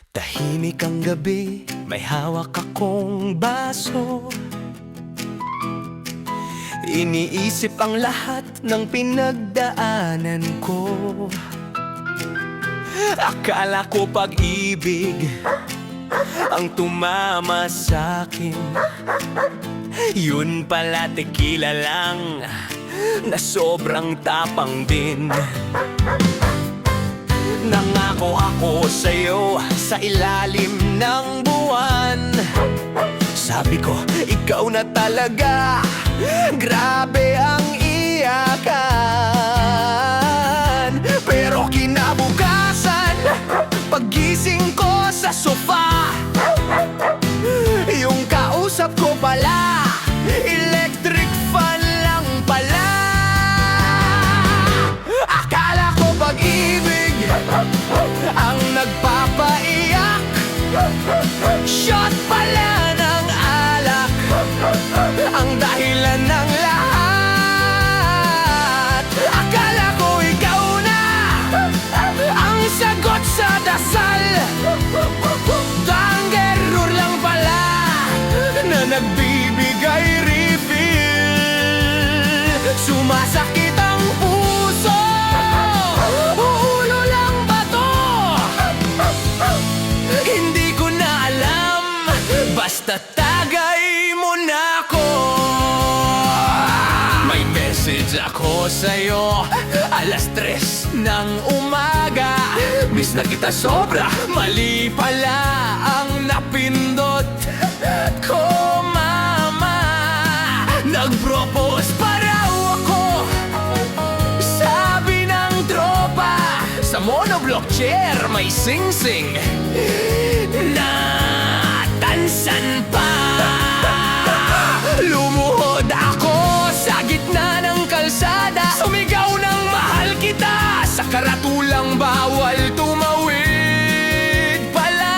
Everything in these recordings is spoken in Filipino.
Tahimik ang gabi, may hawak akong baso. Iniisip ang lahat ng pinagdaanan ko. Akala ko pag-ibig ang tumama sa'kin. Yun pala tequila lang na sobrang tapang din. Nangako ako sa'yo sa ilalim ng buwan. Sabi ko, ikaw na talaga. Grabe ang iyakan. Pero kinabukasan, paggising ko sa sofa, yung kausap ko pala, electric fan lang pala. Akala ko pag-ibig ang nagpapaiyak, shot pala ng alak ang dahilan ng lahat. Akala ko ikaw na ang sagot sa dasal. Dangerur lang pala na nagbibigay refill. Sumasakit ang puso, ulo lang ba to? Hindi ko na alam, basta tagay mo na ako. May message ako sa'yo, alas 3 ng umaga. Miss na kita sobra, mali pala ang napindot ko, mama. Nag-propose pa raw ako, sabi ng tropa. Sa monoblock chair may sing-sing na tansan pa. Lumuhod ako sa gitna ng kalsada, sumigaw ng mahal kita. Sa karatulang bawal tumawid pala.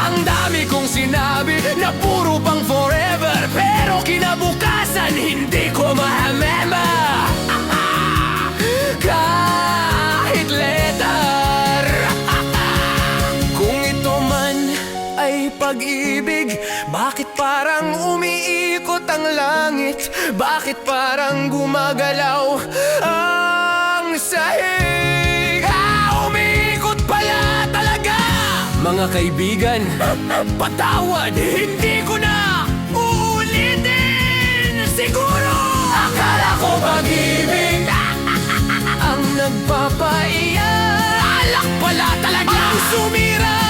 Ang dami kong sinabi na puro pang forever, pero kinabukasan hindi ko ma-remember kahit letter. Kung ito man ay pag-ibig, bakit parang umiikot ang langit? Bakit parang gumagalaw ang sahig? Umiikot pala talaga. Mga kaibigan, patawad, hindi ko na uulitin. Siguro akala ko pag-ibig ang nagpapaiyak, alak pala talaga ang sumira